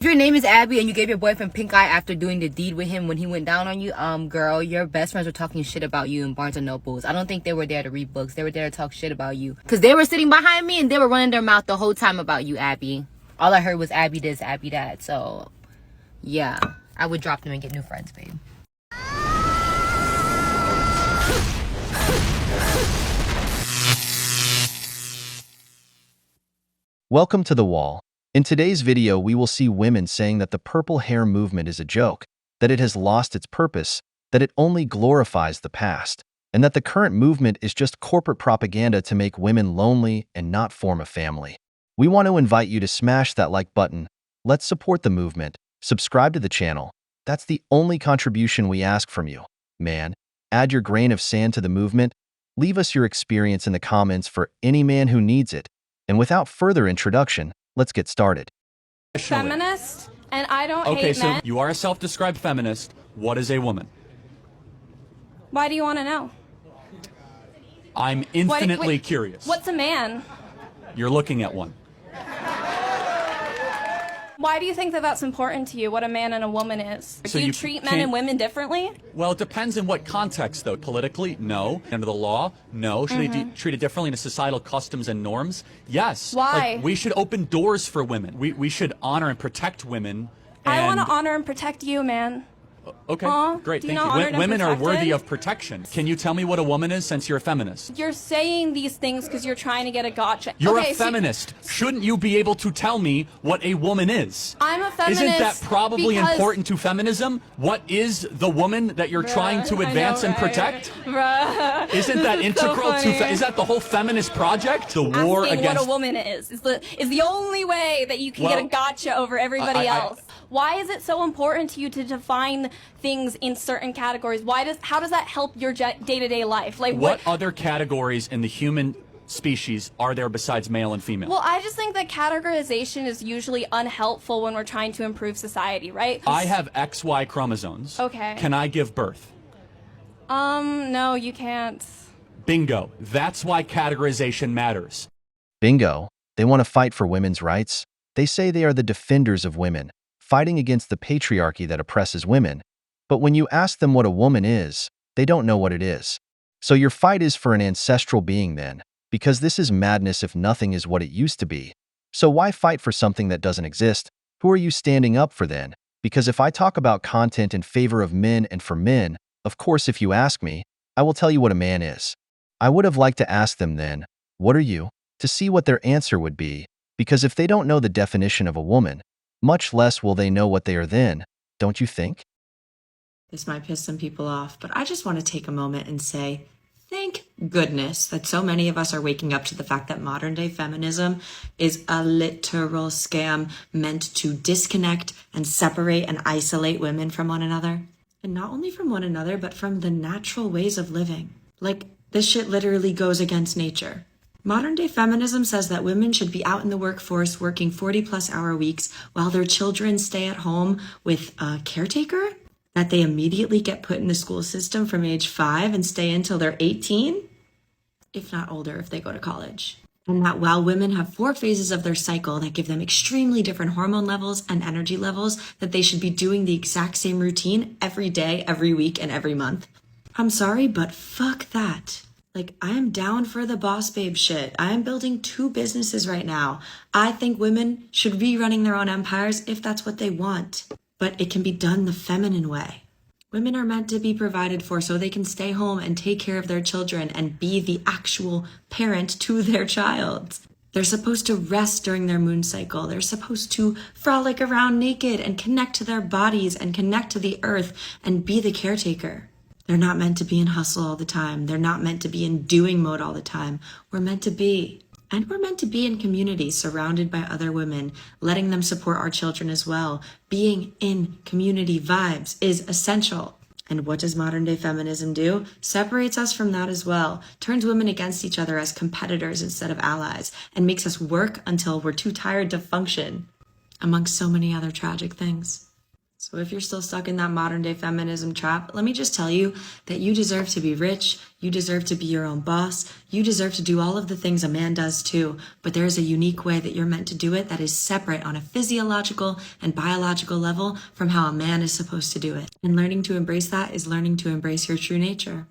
If your name is Abby and you gave your boyfriend pink eye after doing the deed with him when he went down on you, girl, your best friends were talking shit about you in Barnes and Nobles. I don't think they were there to read books. They were there to talk shit about you. Because they were sitting behind me and they were running their mouth the whole time about you, Abby. All I heard was Abby this, Abby that. So, yeah. I would drop them and get new friends, babe. Welcome to The Wall. In today's video, we will see women saying that the purple hair movement is a joke, that it has lost its purpose, that it only glorifies the past, and that the current movement is just corporate propaganda to make women lonely and not form a family. We want to invite you to smash that like button. Let's support the movement. Subscribe to the channel. That's the only contribution we ask from you. Man, add your grain of sand to the movement. Leave us your experience in the comments for any man who needs it. And without further introduction, let's get started. Feminist, and I don't hate Okay, so men. you are a self-described feminist. What is a woman? Why do you want to know? I'm infinitely curious. What's a man? You're looking at one. Why do you think that that's important to you, what a man and a woman is? So Do you you treat men can't- and women differently? Well, it depends in what context, though. Politically, no. Under the law, no. Should they be treated differently in societal customs and norms? Yes. Why? Like, we should open doors for women. We should honor and protect women. I want and- to honor and protect you, man. Okay, great, do you thank know you. honored and Women are worthy protected? of protection. Can you tell me what a woman is, since you're a feminist? You're saying these things because you're trying to get a gotcha. You're Okay, a feminist. Shouldn't you be able to tell me what a woman is? I'm a feminist. Isn't that probably because- important to feminism? What is the woman that you're trying to I advance know, and right? protect? Bruh. Isn't that This is so integral to? funny. Is that the whole feminist project? The war Asking against. what a woman is the only way that you can get a Well, gotcha over everybody I- else. Why is it so important to you to define things in certain categories? How does that help your day-to-day life? Like What other categories in the human species are there besides male and female? Well, I just think that categorization is usually unhelpful when we're trying to improve society, right? I have XY chromosomes. Okay. Can I give birth? No, you can't. Bingo. That's why categorization matters. Bingo. They want to fight for women's rights. They say they are the defenders of women, fighting against the patriarchy that oppresses women. But when you ask them what a woman is, they don't know what it is. So your fight is for an ancestral being then, because this is madness if nothing is what it used to be. So why fight for something that doesn't exist? Who are you standing up for then? Because if I talk about content in favor of men and for men, of course if you ask me, I will tell you what a man is. I would have liked to ask them then, what are you? To see what their answer would be, because if they don't know the definition of a woman, much less will they know what they are then, don't you think? This might piss some people off, but I just want to take a moment and say, thank goodness that so many of us are waking up to the fact that modern day feminism is a literal scam meant to disconnect and separate and isolate women from one another. And not only from one another, but from the natural ways of living. Like, this shit literally goes against nature. Modern day feminism says that women should be out in the workforce working 40+ hour weeks while their children stay at home with a caretaker, that they immediately get put in the school system from age 5 and stay until they're 18, if not older if they go to college. And that while women have 4 phases of their cycle that give them extremely different hormone levels and energy levels, that they should be doing the exact same routine every day, every week, and every month. I'm sorry, but fuck that. Like, I am down for the boss babe shit. I am building 2 businesses right now. I think women should be running their own empires if that's what they want. But it can be done the feminine way. Women are meant to be provided for so they can stay home and take care of their children and be the actual parent to their child. They're supposed to rest during their moon cycle. They're supposed to frolic around naked and connect to their bodies and connect to the earth and be the caretaker. They're not meant to be in hustle all the time. They're not meant to be in doing mode all the time. We're meant to be. And we're meant to be in community, surrounded by other women, letting them support our children as well. Being in community vibes is essential. And what does modern day feminism do? Separates us from that as well. Turns women against each other as competitors instead of allies. And makes us work until we're too tired to function. Amongst so many other tragic things. So if you're still stuck in that modern day feminism trap, let me just tell you that you deserve to be rich, you deserve to be your own boss, you deserve to do all of the things a man does too, but there is a unique way that you're meant to do it that is separate on a physiological and biological level from how a man is supposed to do it. And learning to embrace that is learning to embrace your true nature.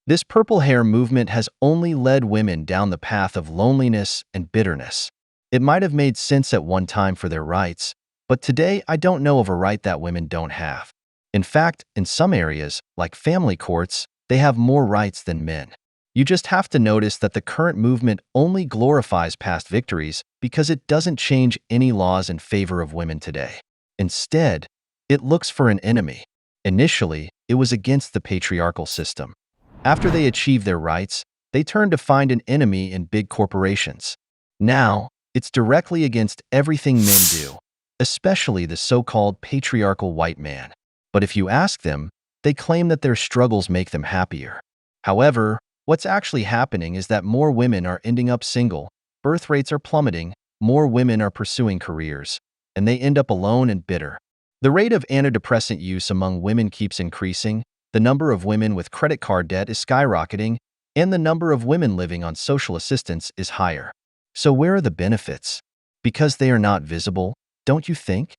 This purple hair movement has only led women down the path of loneliness and bitterness. It might have made sense at one time for their rights, but today I don't know of a right that women don't have. In fact, in some areas, like family courts, they have more rights than men. You just have to notice that the current movement only glorifies past victories because it doesn't change any laws in favor of women today. Instead, it looks for an enemy. Initially, it was against the patriarchal system. After they achieved their rights, they turned to find an enemy in big corporations. Now, it's directly against everything men do, especially the so-called patriarchal white man. But if you ask them, they claim that their struggles make them happier. However, what's actually happening is that more women are ending up single, birth rates are plummeting, more women are pursuing careers, and they end up alone and bitter. The rate of antidepressant use among women keeps increasing, the number of women with credit card debt is skyrocketing, and the number of women living on social assistance is higher. So where are the benefits? Because they are not visible, don't you think?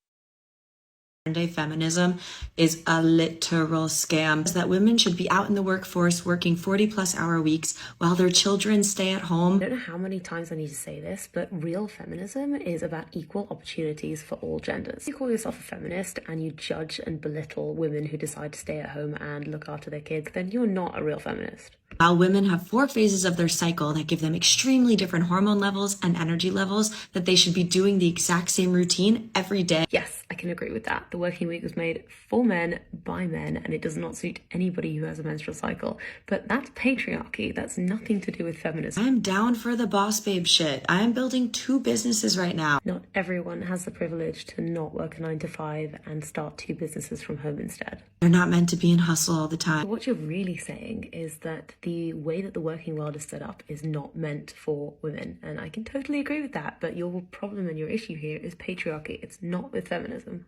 Modern day feminism is a literal scam. That women should be out in the workforce working 40-plus-hour weeks while their children stay at home. I don't know how many times I need to say this, but real feminism is about equal opportunities for all genders. If you call yourself a feminist and you judge and belittle women who decide to stay at home and look after their kids, then you're not a real feminist. While women have 4 phases of their cycle that give them extremely different hormone levels and energy levels, that they should be doing the exact same routine every day. Yes, I can agree with that. The working week was made for men, by men, and it does not suit anybody who has a menstrual cycle. But that's patriarchy. That's nothing to do with feminism. I'm down for the boss babe shit. I am building 2 businesses right now. Not everyone has the privilege to not work a 9 to 5 and start 2 businesses from home instead. They're not meant to be in hustle all the time. What you're really saying is that the way that the working world is set up is not meant for women, and I can totally agree with that, but your problem and your issue here is patriarchy. It's not with feminism.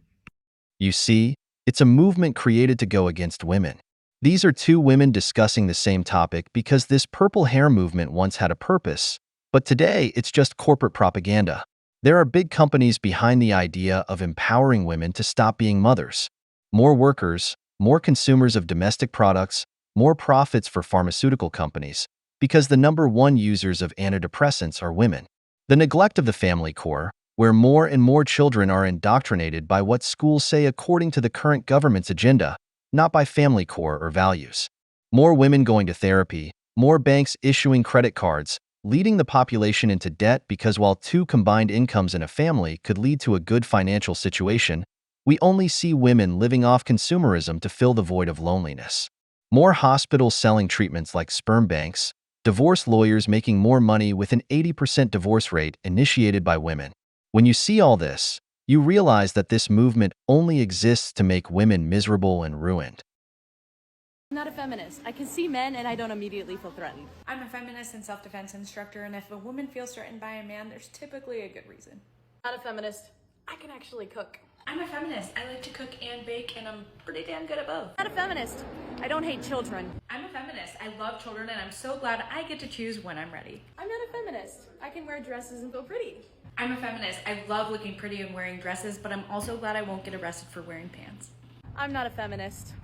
You see, it's a movement created to go against women. These are 2 women discussing the same topic because this purple hair movement once had a purpose, but today it's just corporate propaganda. There are big companies behind the idea of empowering women to stop being mothers. More workers, more consumers of domestic products, more profits for pharmaceutical companies, because the number 1 users of antidepressants are women. The neglect of the family core, where more and more children are indoctrinated by what schools say according to the current government's agenda, not by family core or values. More women going to therapy, more banks issuing credit cards, leading the population into debt because while 2 combined incomes in a family could lead to a good financial situation, we only see women living off consumerism to fill the void of loneliness. More hospitals selling treatments like sperm banks, divorce lawyers making more money with an 80% divorce rate initiated by women. When you see all this, you realize that this movement only exists to make women miserable and ruined. I'm not a feminist. I can see men and I don't immediately feel threatened. I'm a feminist and self-defense instructor, and if a woman feels threatened by a man, there's typically a good reason. Not a feminist. I can actually cook. I'm a feminist. I like to cook and bake, and I'm pretty damn good at both. Not a feminist. I don't hate children. I'm a feminist. I love children, and I'm so glad I get to choose when I'm ready. I'm not a feminist. I can wear dresses and feel pretty. I'm a feminist. I love looking pretty and wearing dresses, but I'm also glad I won't get arrested for wearing pants. I'm not a feminist.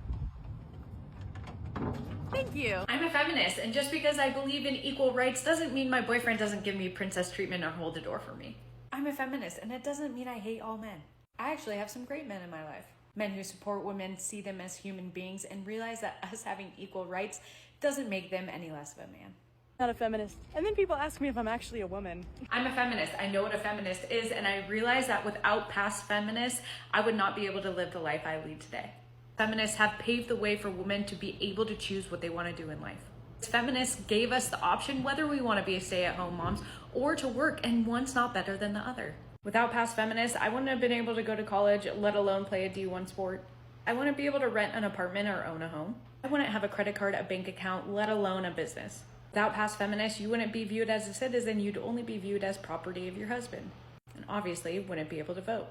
Thank you. I'm a feminist, and just because I believe in equal rights doesn't mean my boyfriend doesn't give me princess treatment or hold the door for me. I'm a feminist, and it doesn't mean I hate all men. I actually have some great men in my life. Men who support women, see them as human beings, and realize that us having equal rights doesn't make them any less of a man. Not a feminist. And then people ask me if I'm actually a woman. I'm a feminist. I know what a feminist is, and I realize that without past feminists, I would not be able to live the life I lead today. Feminists have paved the way for women to be able to choose what they want to do in life. Feminists gave us the option whether we want to be stay-at-home moms or to work, and one's not better than the other. Without past feminists, I wouldn't have been able to go to college, let alone play a D1 sport. I wouldn't be able to rent an apartment or own a home. I wouldn't have a credit card, a bank account, let alone a business. Without past feminists, you wouldn't be viewed as a citizen, you'd only be viewed as property of your husband. And obviously, wouldn't be able to vote.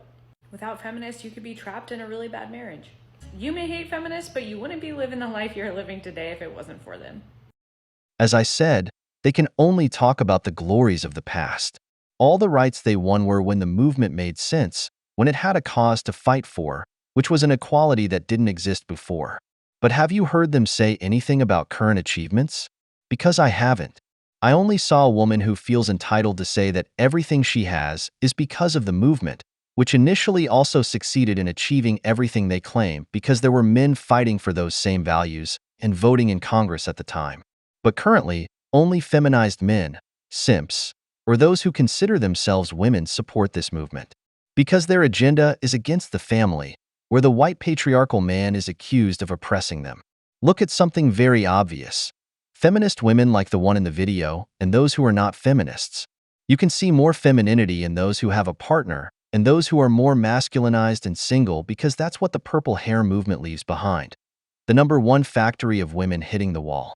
Without feminists, you could be trapped in a really bad marriage. You may hate feminists, but you wouldn't be living the life you're living today if it wasn't for them. As I said, they can only talk about the glories of the past. All the rights they won were when the movement made sense, when it had a cause to fight for, which was an equality that didn't exist before. But have you heard them say anything about current achievements? Because I haven't. I only saw a woman who feels entitled to say that everything she has is because of the movement, which initially also succeeded in achieving everything they claim because there were men fighting for those same values and voting in Congress at the time. But currently, only feminized men, simps, or those who consider themselves women support this movement. Because their agenda is against the family, where the white patriarchal man is accused of oppressing them. Look at something very obvious. Feminist women like the one in the video and those who are not feminists. You can see more femininity in those who have a partner and those who are more masculinized and single because that's what the purple hair movement leaves behind. The #1 factory of women hitting the wall.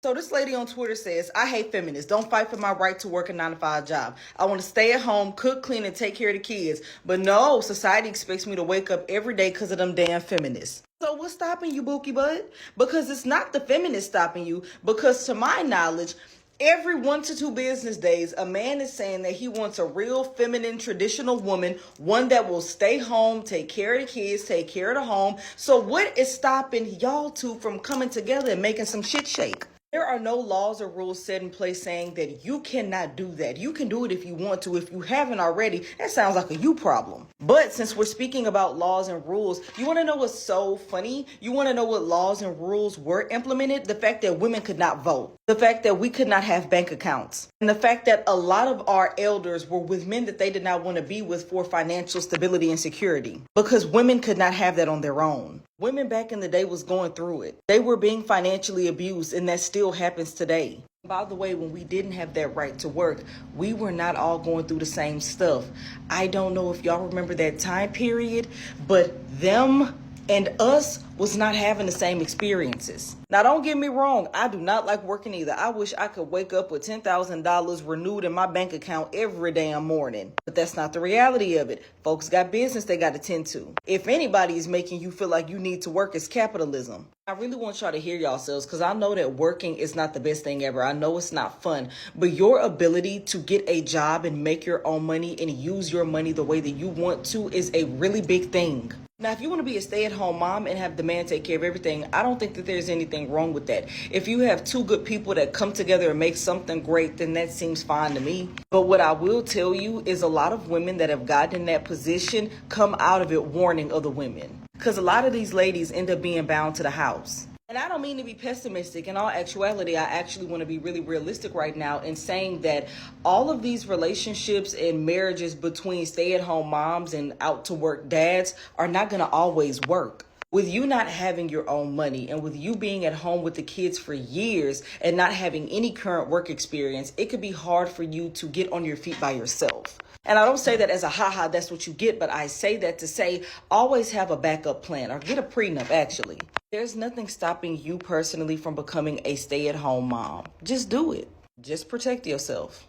So this lady on Twitter says, I hate feminists. Don't fight for my right to work a 9-to-5 job. I want to stay at home, cook, clean, and take care of the kids. But no, society expects me to wake up every day because of them damn feminists. So what's stopping you, Bookie Bud? Because it's not the feminists stopping you. Because to my knowledge, every 1 to 2 business days, a man is saying that he wants a real feminine, traditional woman, one that will stay home, take care of the kids, take care of the home. So what is stopping y'all two from coming together and making some shit shake? There are no laws or rules set in place saying that you cannot do that. You can do it if you want to. If you haven't already, that sounds like a you problem. But since we're speaking about laws and rules, you want to know what's so funny? You want to know what laws and rules were implemented? The fact that women could not vote. The fact that we could not have bank accounts. And the fact that a lot of our elders were with men that they did not want to be with for financial stability and security. Because women could not have that on their own. Women back in the day was going through it. They were being financially abused, and that still happens today. By the way, when we didn't have that right to work, we were not all going through the same stuff. I don't know if y'all remember that time period, but them and us was not having the same experiences. Now, don't get me wrong. I do not like working either. I wish I could wake up with $10,000 renewed in my bank account every damn morning. But that's not the reality of it. Folks got business they got to tend to. If anybody is making you feel like you need to work, it's capitalism. I really want y'all to hear yourselves because I know that working is not the best thing ever. I know it's not fun. But your ability to get a job and make your own money and use your money the way that you want to is a really big thing. Now, if you want to be a stay-at-home mom and have the man take care of everything, I don't think that there's anything wrong with that. If you have two good people that come together and make something great, then that seems fine to me. But what I will tell you is a lot of women that have gotten in that position come out of it warning other women. Because a lot of these ladies end up being bound to the house. And I don't mean to be pessimistic. In all actuality, I actually want to be really realistic right now in saying that all of these relationships and marriages between stay-at-home moms and out-to-work dads are not going to always work. With you not having your own money and with you being at home with the kids for years and not having any current work experience, it could be hard for you to get on your feet by yourself. And I don't say that as a haha, that's what you get, but I say that to say always have a backup plan or get a prenup, actually. There's nothing stopping you personally from becoming a stay-at-home mom. Just do it. Just protect yourself.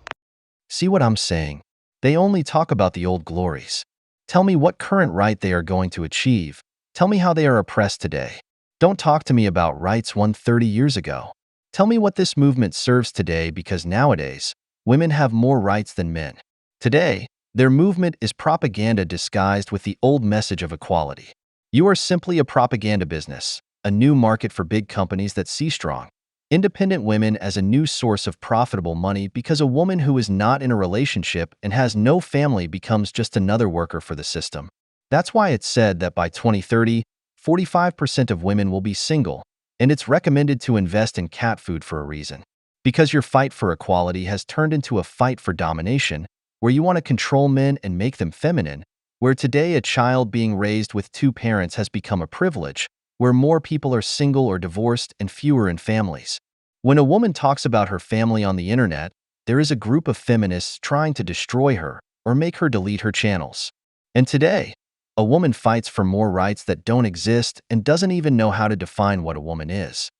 See what I'm saying? They only talk about the old glories. Tell me what current right they are going to achieve. Tell me how they are oppressed today. Don't talk to me about rights won 30 years ago. Tell me what this movement serves today because nowadays, women have more rights than men. Today, their movement is propaganda disguised with the old message of equality. You are simply a propaganda business, a new market for big companies that see strong, independent women as a new source of profitable money because a woman who is not in a relationship and has no family becomes just another worker for the system. That's why it's said that by 2030, 45% of women will be single, and it's recommended to invest in cat food for a reason. Because your fight for equality has turned into a fight for domination, where you want to control men and make them feminine, where today a child being raised with two parents has become a privilege, where more people are single or divorced and fewer in families. When a woman talks about her family on the internet, there is a group of feminists trying to destroy her or make her delete her channels. And today, a woman fights for more rights that don't exist and doesn't even know how to define what a woman is.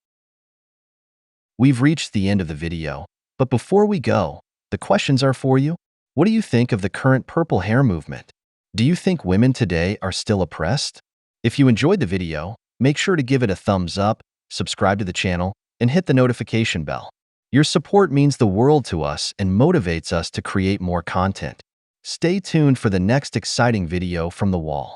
We've reached the end of the video, but before we go, the questions are for you. What do you think of the current purple hair movement? Do you think women today are still oppressed? If you enjoyed the video, make sure to give it a thumbs up, subscribe to the channel, and hit the notification bell. Your support means the world to us and motivates us to create more content. Stay tuned for the next exciting video from the wall.